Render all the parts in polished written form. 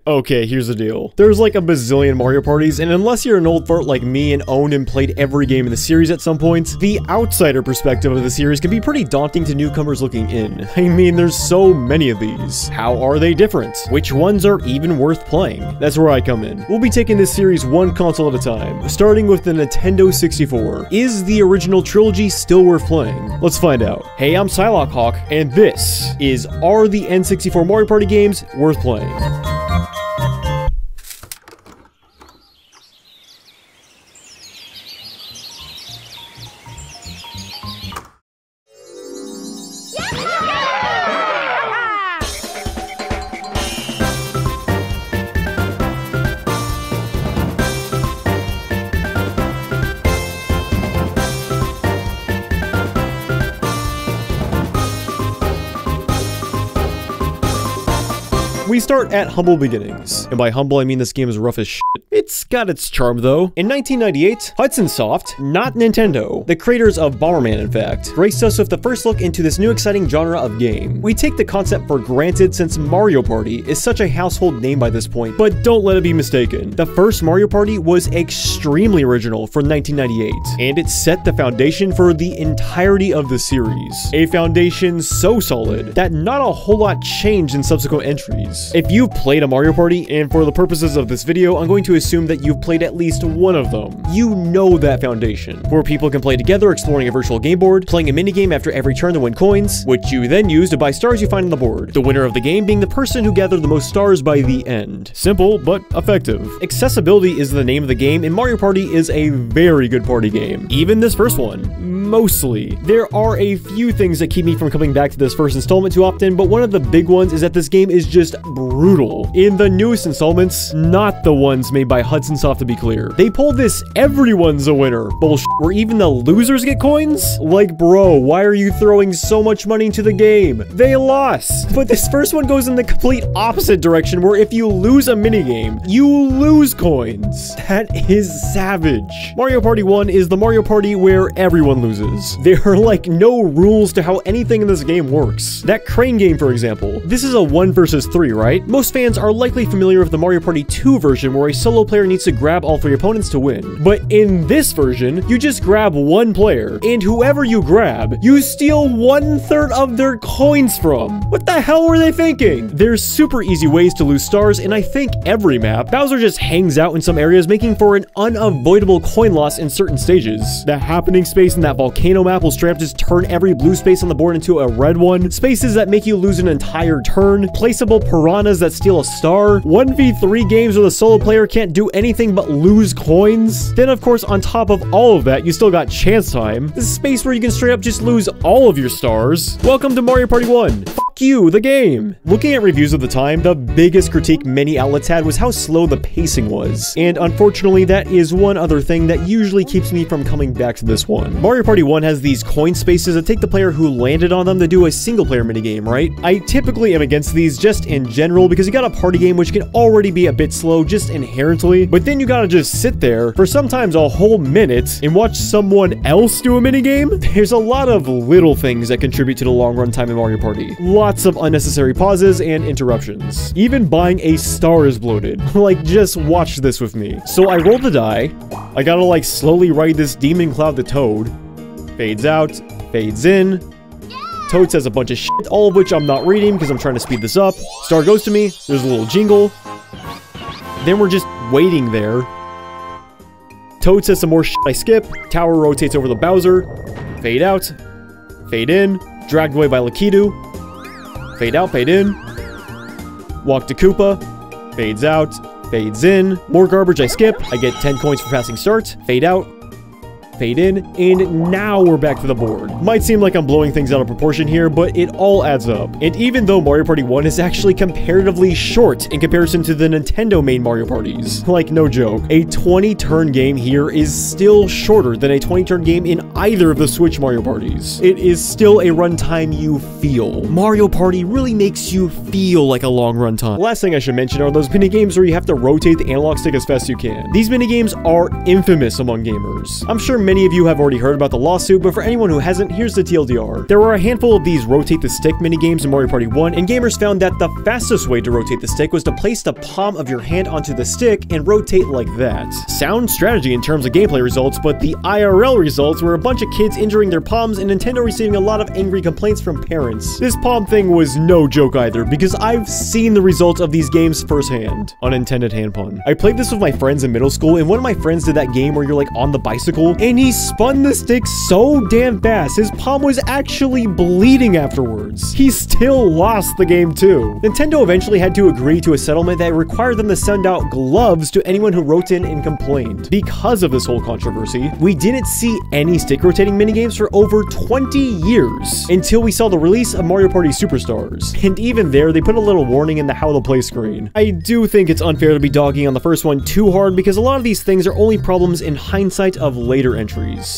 Okay, here's the deal. There's like a bazillion Mario parties, and unless you're an old fart like me and owned and played every game in the series at some point, the outsider perspective of the series can be pretty daunting to newcomers looking in. I mean, there's so many of these. How are they different? Which ones are even worth playing? That's where I come in. We'll be taking this series one console at a time, starting with the Nintendo 64. Is the original Trilogy still worth playing? Let's find out. Hey, I'm SilokHawk, and this is Are the N64 Mario Party games worth playing? We start at humble beginnings, and by humble I mean this game is rough as shit. It's got its charm though. In 1998, Hudson Soft, not Nintendo, the creators of Bomberman in fact, graced us with the first look into this new exciting genre of game. We take the concept for granted since Mario Party is such a household name by this point, but don't let it be mistaken. The first Mario Party was extremely original for 1998, and it set the foundation for the entirety of the series. A foundation so solid that not a whole lot changed in subsequent entries. If you've played a Mario Party, and for the purposes of this video, I'm going to assume that you've played at least one of them, you know that foundation, where people can play together exploring a virtual game board, playing a minigame after every turn to win coins, which you then use to buy stars you find on the board. The winner of the game being the person who gathered the most stars by the end. Simple, but effective. Accessibility is the name of the game, and Mario Party is a very good party game. Even this first one. Mostly. There are a few things that keep me from coming back to this first installment too often, but one of the big ones is that this game is just brutal. In the newest installments, not the ones made by Hudson Soft to be clear, they pulled this everyone's a winner bullshit where even the losers get coins? Like, bro, why are you throwing so much money into the game? They lost. But this first one goes in the complete opposite direction where if you lose a minigame, you lose coins. That is savage. Mario Party 1 is the Mario Party where everyone loses. There are like no rules to how anything in this game works. That crane game, for example, this is a 1 versus 3, right? Most fans are likely familiar with the Mario Party 2 version where a solo player needs to grab all 3 opponents to win. But in this version, you just grab one player, and whoever you grab, you steal 1/3 of their coins from. What the hell were they thinking? There's super easy ways to lose stars, and I think every map, Bowser just hangs out in some areas, making for an unavoidable coin loss in certain stages. The happening space in that volcano map will straight up just turn every blue space on the board into a red one, spaces that make you lose an entire turn, placeable piranhas that steal a star, 1v3 games where the solo player can't do anything but lose coins. Then of course on top of all of that, you still got chance time, this is space where you can straight up just lose all of your stars. Welcome to Mario Party 1. Fuck you, the game. Looking at reviews of the time, the biggest critique many outlets had was how slow the pacing was, and unfortunately that is one other thing that usually keeps me from coming back to this one. Mario Party 1 has these coin spaces that take the player who landed on them to do a single player minigame, right? I typically am against these just in general because you got a party game which can already be a bit slow just inherently, but then you gotta just sit there for sometimes a whole minute and watch someone else do a minigame. There's a lot of little things that contribute to the long run time in Mario Party. Lots of unnecessary pauses and interruptions. Even buying a star is bloated. Like, just watch this with me. So I roll the die. I gotta like slowly ride this demon cloud to Toad. Fades out, fades in. Toad says a bunch of shit, all of which I'm not reading because I'm trying to speed this up. Star goes to me, there's a little jingle. Then we're just waiting there. Toad says some more shit I skip. Tower rotates over the Bowser. Fade out. Fade in. Dragged away by Lakitu. Fade out, fade in. Walk to Koopa. Fades out. Fades in. More garbage I skip. I get 10 coins for passing start. Fade out. Fade in, and now we're back to the board. Might seem like I'm blowing things out of proportion here, but it all adds up. And even though Mario Party 1 is actually comparatively short in comparison to the Nintendo main Mario Parties, like no joke, a 20-turn game here is still shorter than a 20-turn game in either of the Switch Mario Parties. It is still a runtime you feel. Mario Party really makes you feel like a long runtime. Last thing I should mention are those minigames where you have to rotate the analog stick as fast as you can. These minigames are infamous among gamers. I'm sure many many of you have already heard about the lawsuit, but for anyone who hasn't, here's the TLDR. There were a handful of these rotate the stick minigames in Mario Party 1, and gamers found that the fastest way to rotate the stick was to place the palm of your hand onto the stick and rotate like that. Sound strategy in terms of gameplay results, but the IRL results were a bunch of kids injuring their palms and Nintendo receiving a lot of angry complaints from parents. This palm thing was no joke either, because I've seen the results of these games firsthand. Unintended hand pun. I played this with my friends in middle school, and one of my friends did that game where you're like on the bicycle, and he spun the stick so damn fast, his palm was actually bleeding afterwards. He still lost the game too. Nintendo eventually had to agree to a settlement that required them to send out gloves to anyone who wrote in and complained. Because of this whole controversy, we didn't see any stick rotating minigames for over 20 years, until we saw the release of Mario Party Superstars. And even there, they put a little warning in the how to play screen. I do think it's unfair to be dogging on the first one too hard, because a lot of these things are only problems in hindsight of later entries.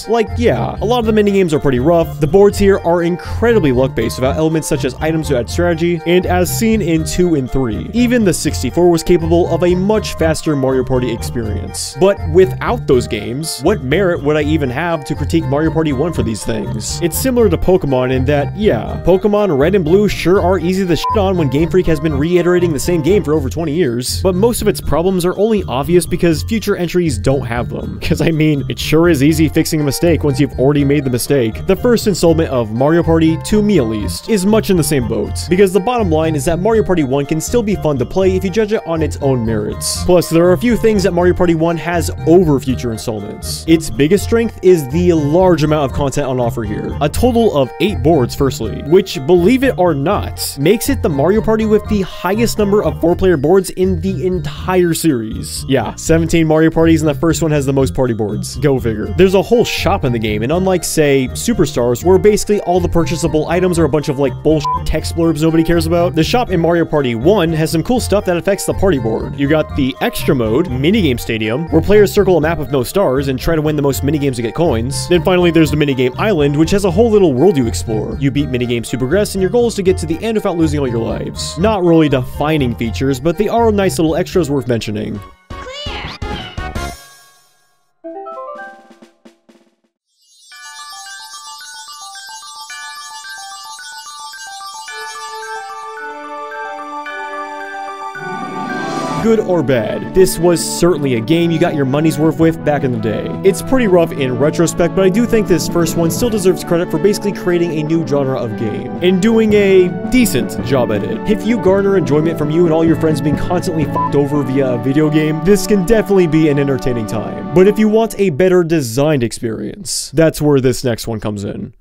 Like, yeah, a lot of the minigames are pretty rough, the boards here are incredibly luck-based without elements such as items to add strategy, and as seen in 2 and 3, even the 64 was capable of a much faster Mario Party experience. But without those games, what merit would I even have to critique Mario Party 1 for these things? It's similar to Pokemon in that, yeah, Pokemon Red and Blue sure are easy to shit on when Game Freak has been reiterating the same game for over 20 years, but most of its problems are only obvious because future entries don't have them. Because I mean, it sure is easy fixing a mistake once you've already made the mistake. The first installment of Mario Party, to me at least, is much in the same boat, because the bottom line is that Mario Party 1 can still be fun to play if you judge it on its own merits. Plus, there are a few things that Mario Party 1 has over future installments. Its biggest strength is the large amount of content on offer here. A total of 8 boards firstly, which, believe it or not, makes it the Mario Party with the highest number of 4-player boards in the entire series. Yeah, 17 Mario Parties and the first one has the most party boards. Go figure. There's a whole shop in the game, and unlike, say, Superstars, where basically all the purchasable items are a bunch of like bullshit text blurbs nobody cares about, the shop in Mario Party 1 has some cool stuff that affects the party board. You got the extra mode, minigame stadium, where players circle a map with no stars and try to win the most minigames to get coins. Then finally there's the minigame island, which has a whole little world you explore. You beat minigames to progress, and your goal is to get to the end without losing all your lives. Not really defining features, but they are nice little extras worth mentioning. Good or bad, this was certainly a game you got your money's worth with back in the day. It's pretty rough in retrospect, but I do think this first one still deserves credit for basically creating a new genre of game, and doing a decent job at it. If you garner enjoyment from you and all your friends being constantly fucked over via a video game, this can definitely be an entertaining time. But if you want a better designed experience, that's where this next one comes in.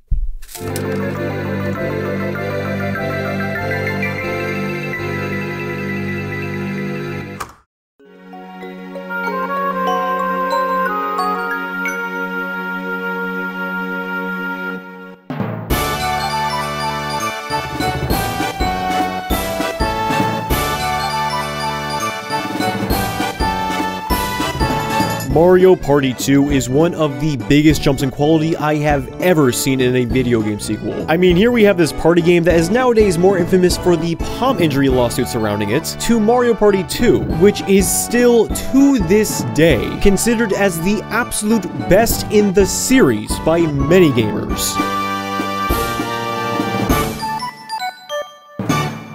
Mario Party 2 is one of the biggest jumps in quality I have ever seen in a video game sequel. I mean, here we have this party game that is nowadays more infamous for the palm injury lawsuit surrounding it, to Mario Party 2, which is still, to this day, considered as the absolute best in the series by many gamers.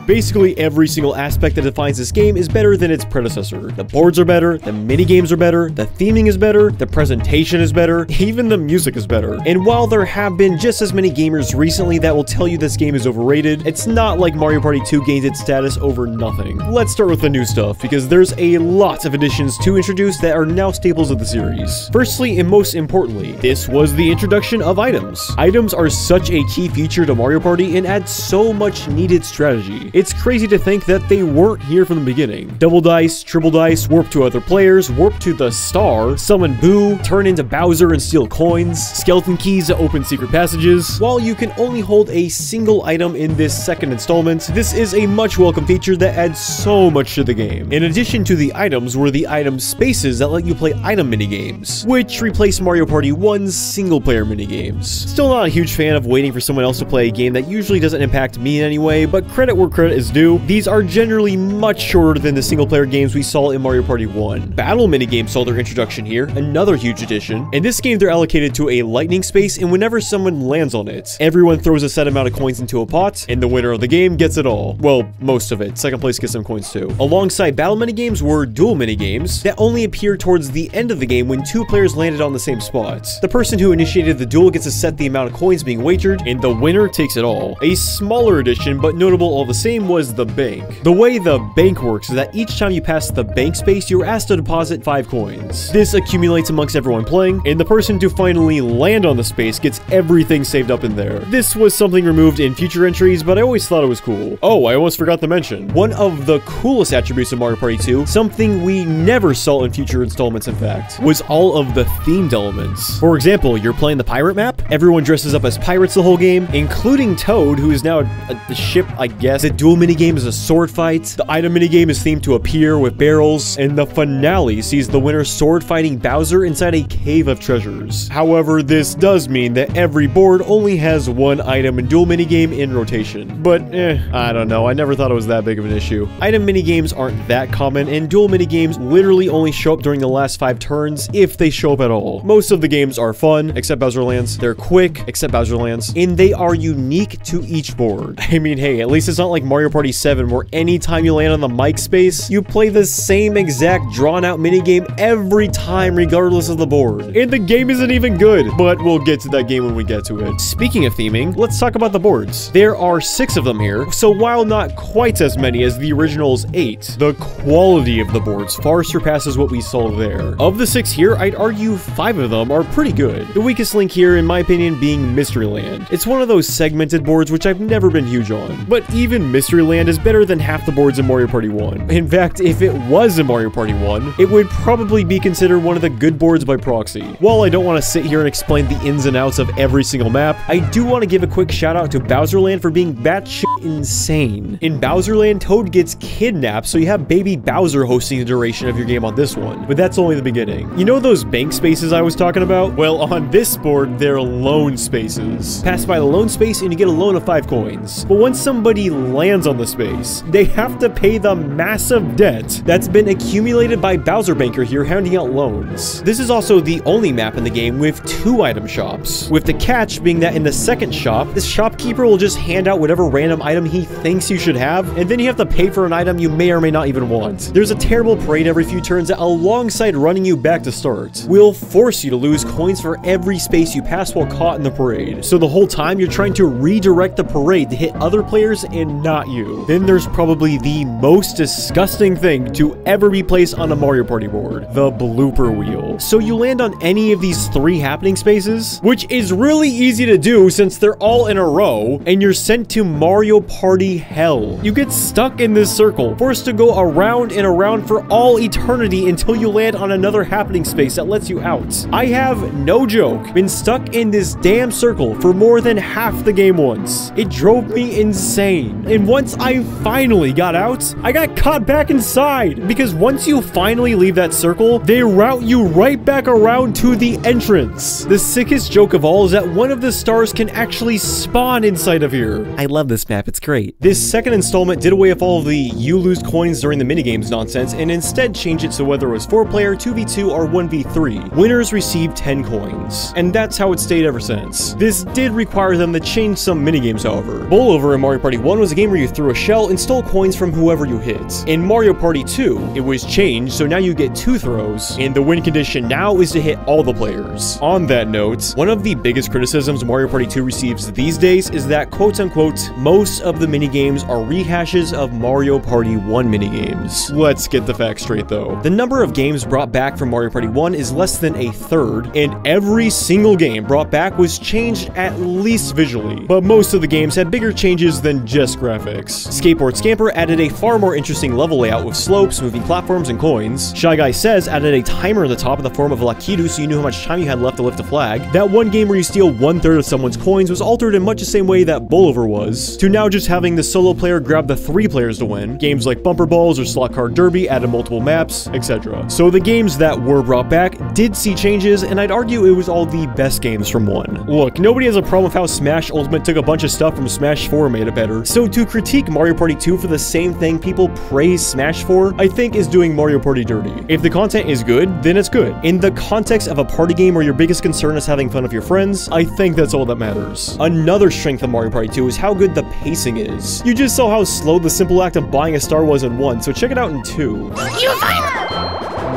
Basically, every single aspect that defines this game is better than its predecessor. The boards are better, the minigames are better, the theming is better, the presentation is better, even the music is better. And while there have been just as many gamers recently that will tell you this game is overrated, it's not like Mario Party 2 gained its status over nothing. Let's start with the new stuff, because there's a lot of additions to introduce that are now staples of the series. Firstly, and most importantly, this was the introduction of items. Items are such a key feature to Mario Party and add so much needed strategy. It's crazy to think that they weren't here from the beginning. Double dice, triple dice, warp to other players, warp to the star, summon Boo, turn into Bowser and steal coins, skeleton keys to open secret passages. While you can only hold a single item in this second installment, this is a much welcome feature that adds so much to the game. In addition to the items were the item spaces that let you play item minigames, which replaced Mario Party 1's single-player minigames. Still not a huge fan of waiting for someone else to play a game that usually doesn't impact me in any way, but credit where credit credit is due, these are generally much shorter than the single-player games we saw in Mario Party 1. Battle minigames saw their introduction here, another huge addition. In this game, they're allocated to a lightning space, and whenever someone lands on it, everyone throws a set amount of coins into a pot, and the winner of the game gets it all. Well, most of it. Second place gets some coins too. Alongside battle minigames were duel minigames that only appear towards the end of the game when two players landed on the same spot. The person who initiated the duel gets to set the amount of coins being wagered, and the winner takes it all. A smaller addition, but notable all the same, was the bank. The way the bank works is that each time you pass the bank space, you're asked to deposit 5 coins. This accumulates amongst everyone playing, and the person to finally land on the space gets everything saved up in there. This was something removed in future entries, but I always thought it was cool. Oh, I almost forgot to mention, one of the coolest attributes of Mario Party 2, something we never saw in future installments in fact, was all of the themed elements. For example, you're playing the pirate map, everyone dresses up as pirates the whole game, including Toad, who is now a ship, I guess. The duel minigame is a sword fight, the item minigame is themed to a pier with barrels, and the finale sees the winner sword fighting Bowser inside a cave of treasures. However, this does mean that every board only has one item and duel minigame in rotation. But I don't know, I never thought it was that big of an issue. Item minigames aren't that common, and duel minigames literally only show up during the last 5 turns, if they show up at all. Most of the games are fun, except Bowser Lands. They're quick, except Bowser Lands. And they are unique to each board. I mean, hey, at least it's not like Mario Party 7, where anytime you land on the mic space, you play the same exact drawn-out minigame every time, regardless of the board. And the game isn't even good, but we'll get to that game when we get to it. Speaking of theming, let's talk about the boards. There are 6 of them here, so while not quite as many as the original's 8, the quality of the boards far surpasses what we saw there. Of the 6 here, I'd argue 5 of them are pretty good. The weakest link here, in my opinion, being Mystery Land. It's one of those segmented boards which I've never been huge on, but even Mystery Land is better than half the boards in Mario Party 1. In fact, if it was in Mario Party 1, it would probably be considered one of the good boards by proxy. While I don't want to sit here and explain the ins and outs of every single map, I do want to give a quick shout out to Bowser Land for being batshit insane. In Bowser Land, Toad gets kidnapped, so you have baby Bowser hosting the duration of your game on this one, but that's only the beginning. You know those bank spaces I was talking about? Well, on this board, they're loan spaces. Pass by the loan space and you get a loan of 5 coins. But once somebody lands on the space, they have to pay the massive debt that's been accumulated by Bowser Banker here handing out loans. This is also the only map in the game with 2 item shops, with the catch being that in the second shop, the shopkeeper will just hand out whatever random item he thinks you should have, and then you have to pay for an item you may or may not even want. There's a terrible parade every few turns that, alongside running you back to start, will force you to lose coins for every space you pass while caught in the parade. So the whole time you're trying to redirect the parade to hit other players and not you. Then there's probably the most disgusting thing to ever be placed on a Mario Party board, the blooper wheel. So you land on any of these 3 happening spaces, which is really easy to do since they're all in a row, and you're sent to Mario Party hell. You get stuck in this circle, forced to go around and around for all eternity until you land on another happening space that lets you out. I have no joke been stuck in this damn circle for more than half the game once. It drove me insane. And once I finally got out, I got caught back inside, because once you finally leave that circle, they route you right back around to the entrance. The sickest joke of all is that one of the stars can actually spawn inside of here. I love this map, it's great. This second installment did away with all of the you lose coins during the minigames nonsense and instead changed it so whether it was 4-player, 2v2, or 1v3, winners received 10 coins. And that's how it stayed ever since. This did require them to change some minigames, however. Bowlover in Mario Party 1 was a game where you threw a shell and stole coins from whoever you hit. In Mario Party 2, it was changed, so now you get 2 throws, and the win condition now is to hit all the players. On that note, one of the biggest criticisms Mario Party 2 receives these days is that, quote-unquote, most of the minigames are rehashes of Mario Party 1 minigames. Let's get the facts straight, though. The number of games brought back from Mario Party 1 is less than a third, and every single game brought back was changed at least visually, but most of the games had bigger changes than just graphics. Skateboard Scamper added a far more interesting level layout with slopes, moving platforms, and coins. Shy Guy Says added a timer in the top in the form of a Lakitu so you knew how much time you had left to lift a flag. That one game where you steal 1/3 of someone's coins was altered in much the same way that Bowlover was, to now just having the solo player grab the 3 players to win. Games like Bumper Balls or Slot Car Derby added multiple maps, etc. So the games that were brought back did see changes, and I'd argue it was all the best games from 1. Look, nobody has a problem with how Smash Ultimate took a bunch of stuff from Smash 4 and made it better, so to create critique Mario Party 2 for the same thing people praise Smash for, I think is doing Mario Party dirty. If the content is good, then it's good. In the context of a party game where your biggest concern is having fun with your friends, I think that's all that matters. Another strength of Mario Party 2 is how good the pacing is. You just saw how slow the simple act of buying a star was in 1, so check it out in 2. You find...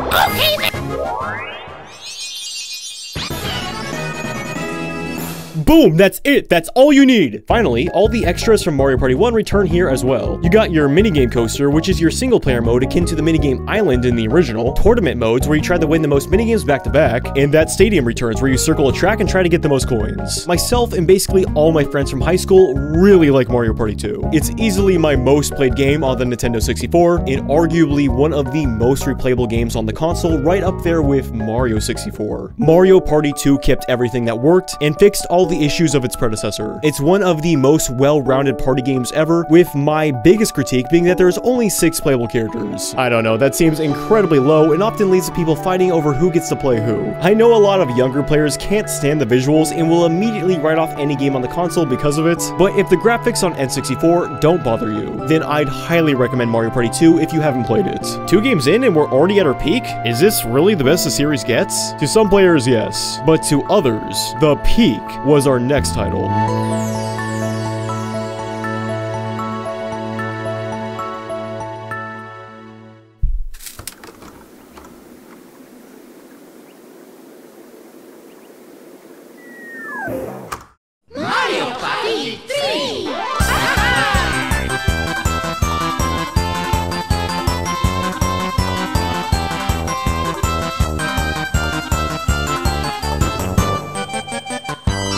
Okay then. Boom, that's it. That's all you need. Finally, all the extras from Mario Party 1 return here as well. You got your minigame coaster, which is your single player mode akin to the minigame island in the original, tournament modes where you try to win the most minigames back to back, and that stadium returns where you circle a track and try to get the most coins. Myself and basically all my friends from high school really like Mario Party 2. It's easily my most played game on the Nintendo 64 and arguably one of the most replayable games on the console, right up there with Mario 64. Mario Party 2 kept everything that worked and fixed all the issues of its predecessor. It's one of the most well-rounded party games ever, with my biggest critique being that there's only 6 playable characters. I don't know, that seems incredibly low and often leads to people fighting over who gets to play who. I know a lot of younger players can't stand the visuals and will immediately write off any game on the console because of it, but if the graphics on N64 don't bother you, then I'd highly recommend Mario Party 2 if you haven't played it. 2 games in and we're already at our peak? Is this really the best the series gets? To some players, yes, but to others, the peak was our next title. Mario Party 3!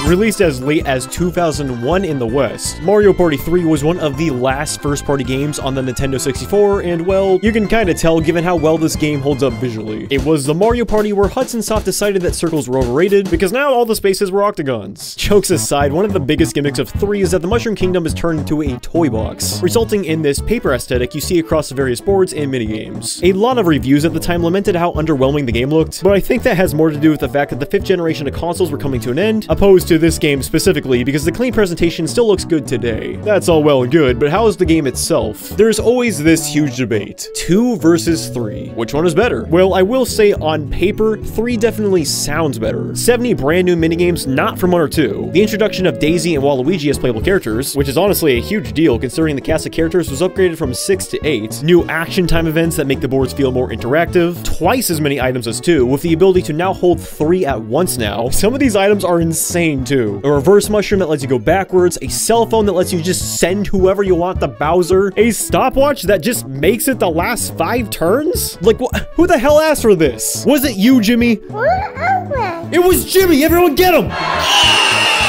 Released as late as 2001 in the West, Mario Party 3 was one of the last first-party games on the Nintendo 64, and well, you can kinda tell given how well this game holds up visually. It was the Mario Party where Hudson Soft decided that circles were overrated, because now all the spaces were octagons. Jokes aside, one of the biggest gimmicks of 3 is that the Mushroom Kingdom is turned into a toy box, resulting in this paper aesthetic you see across the various boards and minigames. A lot of reviews at the time lamented how underwhelming the game looked, but I think that has more to do with the fact that the 5th generation of consoles were coming to an end, opposed to this game specifically, because the clean presentation still looks good today. That's all well and good, but how is the game itself? There's always this huge debate. 2 versus 3. Which one is better? Well, I will say on paper, 3 definitely sounds better. 70 brand new minigames, not from 1 or 2. The introduction of Daisy and Waluigi as playable characters, which is honestly a huge deal considering the cast of characters was upgraded from 6 to 8. New action time events that make the boards feel more interactive. Twice as many items as 2, with the ability to now hold 3 at once now. Some of these items are insane too. A reverse mushroom that lets you go backwards, a cell phone that lets you just send whoever you want to Bowser, a stopwatch that just makes it the last 5 turns? Like, who the hell asked for this? Was it you, Jimmy? It was Jimmy! Everyone get him!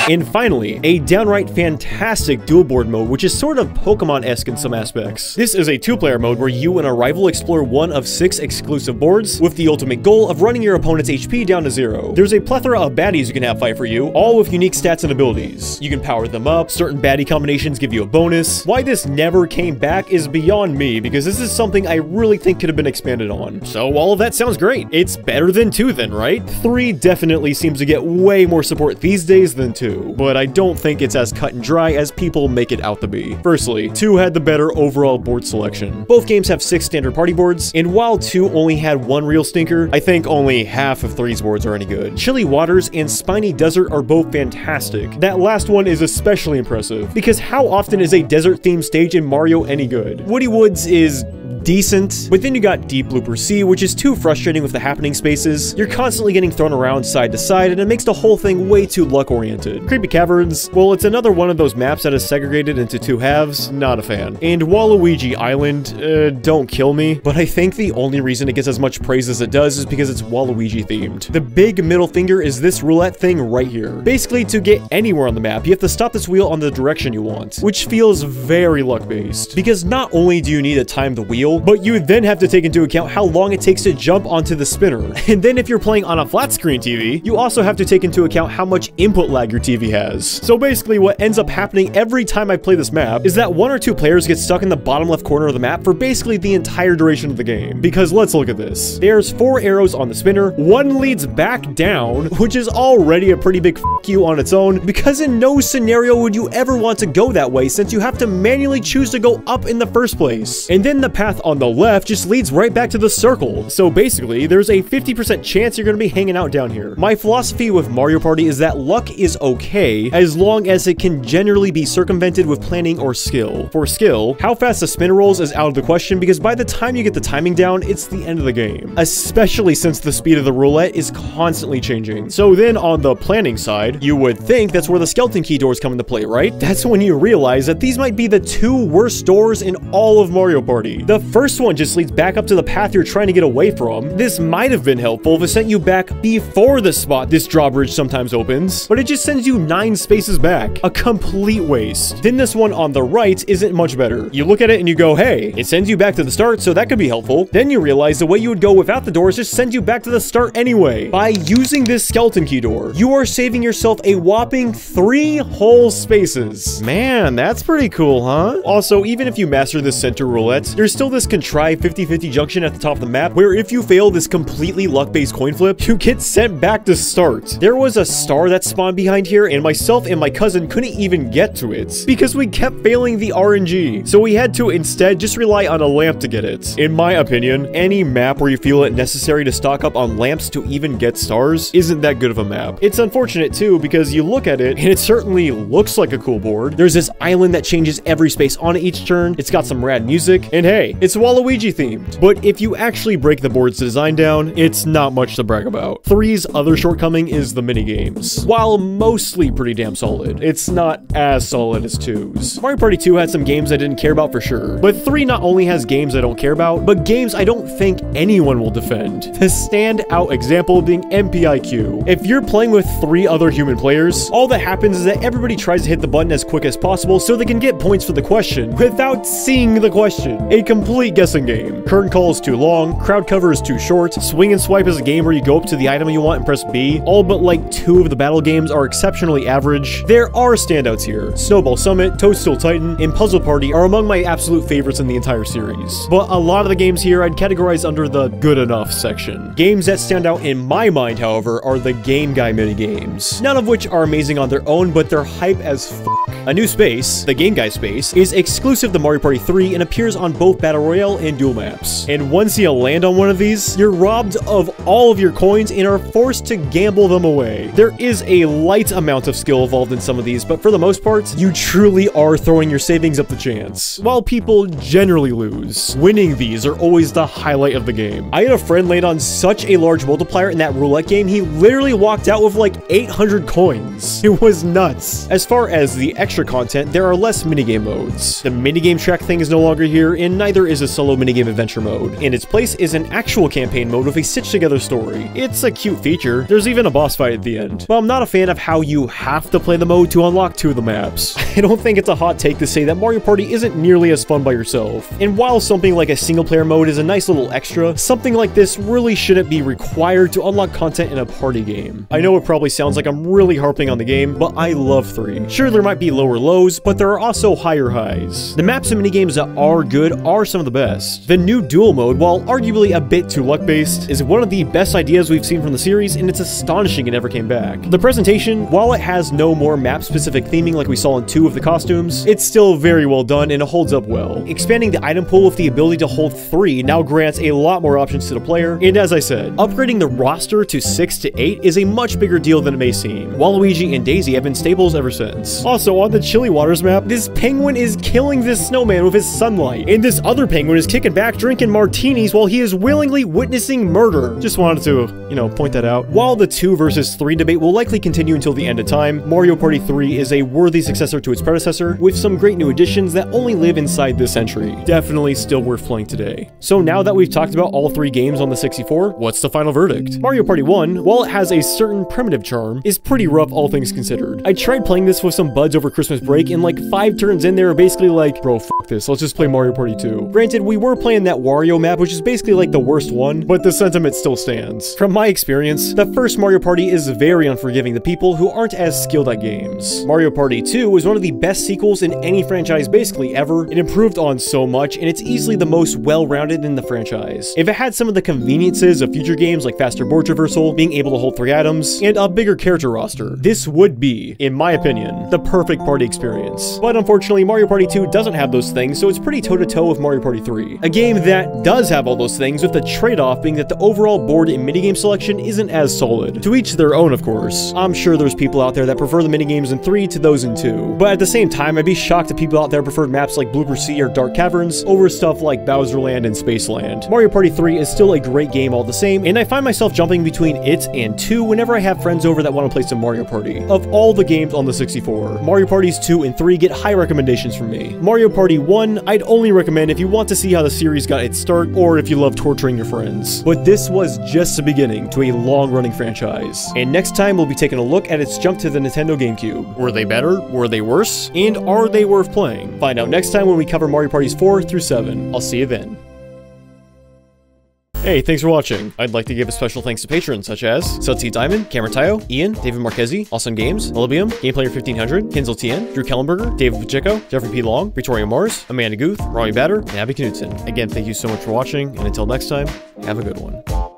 And finally, a downright fantastic dual board mode, which is sort of Pokemon-esque in some aspects. This is a 2-player mode where you and a rival explore one of 6 exclusive boards, with the ultimate goal of running your opponent's HP down to 0. There's a plethora of baddies you can have fight for you, all with unique stats and abilities. You can power them up, certain baddie combinations give you a bonus. Why this never came back is beyond me, because this is something I really think could have been expanded on. So all of that sounds great. It's better than 2 then, right? 3 definitely seems to get way more support these days than 2. But I don't think it's as cut and dry as people make it out to be. Firstly, 2 had the better overall board selection. Both games have 6 standard party boards, and while 2 only had 1 real stinker, I think only half of 3's boards are any good. Chilly Waters and Spiny Desert are both fantastic. That last one is especially impressive, because how often is a desert-themed stage in Mario any good? Woody Woods is decent, but then you got Deep Blooper Sea, which is too frustrating with the happening spaces. You're constantly getting thrown around side to side, and it makes the whole thing way too luck-oriented. Creepy Caverns, well, it's another one of those maps that is segregated into 2 halves, not a fan. And Waluigi Island, don't kill me, but I think the only reason it gets as much praise as it does is because it's Waluigi themed. The big middle finger is this roulette thing right here. Basically, to get anywhere on the map, you have to stop this wheel on the direction you want, which feels very luck-based, because not only do you need to time the wheel, skill, but you then have to take into account how long it takes to jump onto the spinner. And then if you're playing on a flat screen TV, you also have to take into account how much input lag your TV has. So basically what ends up happening every time I play this map is that 1 or 2 players get stuck in the bottom left corner of the map for basically the entire duration of the game. Because let's look at this. There's 4 arrows on the spinner, 1 leads back down, which is already a pretty big f you on its own, because in no scenario would you ever want to go that way since you have to manually choose to go up in the first place. And then the path on the left just leads right back to the circle. So basically, there's a 50% chance you're going to be hanging out down here. My philosophy with Mario Party is that luck is okay as long as it can generally be circumvented with planning or skill. For skill, how fast the spinner rolls is out of the question because by the time you get the timing down, it's the end of the game. Especially since the speed of the roulette is constantly changing. So then on the planning side, you would think that's where the skeleton key doors come into play, right? That's when you realize that these might be the 2 worst doors in all of Mario Party. The first one just leads back up to the path you're trying to get away from. This might have been helpful if it sent you back before the spot this drawbridge sometimes opens, but it just sends you 9 spaces back. A complete waste. Then this one on the right isn't much better. You look at it and you go, hey, it sends you back to the start, so that could be helpful. Then you realize the way you would go without the doors just sends you back to the start anyway. By using this skeleton key door, you are saving yourself a whopping 3 whole spaces. Man, that's pretty cool, huh? Also, even if you master this center roulette, there's still this contrived 50-50 junction at the top of the map where if you fail this completely luck-based coin flip, you get sent back to start. There was a star that spawned behind here and myself and my cousin couldn't even get to it because we kept failing the RNG. So we had to instead just rely on a lamp to get it. In my opinion, any map where you feel it necessary to stock up on lamps to even get stars isn't that good of a map. It's unfortunate too because you look at it and it certainly looks like a cool board. There's this island that changes every space on each turn. It's got some rad music and hey, it's Waluigi themed. But if you actually break the board's design down, it's not much to brag about. 3's other shortcoming is the minigames. While mostly pretty damn solid, it's not as solid as 2's. Mario Party 2 had some games I didn't care about for sure, but 3 not only has games I don't care about, but games I don't think anyone will defend. The standout example being MPIQ. If you're playing with 3 other human players, all that happens is that everybody tries to hit the button as quick as possible so they can get points for the question without seeing the question. A complete guessing game. Curtain call is too long, crowd cover is too short, swing and swipe is a game where you go up to the item you want and press B. All but like 2 of the battle games are exceptionally average. There are standouts here. Snowball Summit, Toadstool Titan, and Puzzle Party are among my absolute favorites in the entire series. But a lot of the games here I'd categorize under the good enough section. Games that stand out in my mind, however, are the Game Guy minigames. None of which are amazing on their own, but they're hype as f***. A new space, the Game Guy space, is exclusive to Mario Party 3 and appears on both Battle Royale and dual maps. And once you land on one of these, you're robbed of all of your coins and are forced to gamble them away. There is a light amount of skill involved in some of these, but for the most part, you truly are throwing your savings up the chance. While people generally lose, winning these are always the highlight of the game. I had a friend land on such a large multiplier in that roulette game, he literally walked out with like 800 coins. It was nuts. As far as the extra content, there are less minigame modes. The minigame track thing is no longer here, and neither is a solo minigame adventure mode. In its place is an actual campaign mode with a stitched-together story. It's a cute feature. There's even a boss fight at the end. But I'm not a fan of how you have to play the mode to unlock 2 of the maps. I don't think it's a hot take to say that Mario Party isn't nearly as fun by yourself. And while something like a single-player mode is a nice little extra, something like this really shouldn't be required to unlock content in a party game. I know it probably sounds like I'm really harping on the game, but I love 3. Sure, there might be lower lows, but there are also higher highs. The maps and minigames that are good are some of the best. The new duel mode, while arguably a bit too luck-based, is one of the best ideas we've seen from the series, and it's astonishing it never came back. The presentation, while it has no more map-specific theming like we saw in 2 of the costumes, it's still very well done and it holds up well. Expanding the item pool with the ability to hold 3 now grants a lot more options to the player, and as I said, upgrading the roster to 6 to 8 is a much bigger deal than it may seem. Waluigi and Daisy have been staples ever since. Also, on the Chilly Waters map, this penguin is killing this snowman with his sunlight, and this other penguin is kicking back drinking martinis while he is willingly witnessing murder. Just wanted to, you know, point that out. While the 2 versus 3 debate will likely continue until the end of time, Mario Party 3 is a worthy successor to its predecessor, with some great new additions that only live inside this entry. Definitely still worth playing today. So now that we've talked about all 3 games on the 64, what's the final verdict? Mario Party 1, while it has a certain primitive charm, is pretty rough all things considered. I tried playing this with some buds over Christmas Christmas break, and like 5 turns in, they were basically like, bro, fuck this, let's just play Mario Party 2. Granted, we were playing that Wario map, which is basically like the worst one, but the sentiment still stands. From my experience, the first Mario Party is very unforgiving to people who aren't as skilled at games. Mario Party 2 was one of the best sequels in any franchise basically ever. It improved on so much, and it's easily the most well-rounded in the franchise. If it had some of the conveniences of future games like faster board traversal, being able to hold 3 items, and a bigger character roster, this would be, in my opinion, the perfect party experience. But unfortunately, Mario Party 2 doesn't have those things, so it's pretty toe-to-toe with Mario Party 3. A game that does have all those things, with the trade-off being that the overall board and minigame selection isn't as solid. To each their own, of course. I'm sure there's people out there that prefer the minigames in 3 to those in 2. But at the same time, I'd be shocked if people out there preferred maps like Blooper Sea or Dark Caverns over stuff like Bowser Land and Space Land. Mario Party 3 is still a great game all the same, and I find myself jumping between it and 2 whenever I have friends over that want to play some Mario Party. Of all the games on the 64, Mario Parties 2 and 3 get high recommendations from me. Mario Party 1, I'd only recommend if you want to see how the series got its start, or if you love torturing your friends. But this was just the beginning to a long-running franchise. And next time, we'll be taking a look at its jump to the Nintendo GameCube. Were they better? Were they worse? And are they worth playing? Find out next time when we cover Mario Parties 4 through 7. I'll see you then. Hey, thanks for watching. I'd like to give a special thanks to patrons such as Sudsea Diamond, Cameron Tayo, Ian, David Marchesi, Awesome Games, Olibium, Gameplayer 1500, Kinzel TN, Drew Kellenberger, David Pacheco, Jeffrey P. Long, Victoria Mars, Amanda Guth, Robbie Batter, and Abby Knudsen. Again, thank you so much for watching, and until next time, have a good one.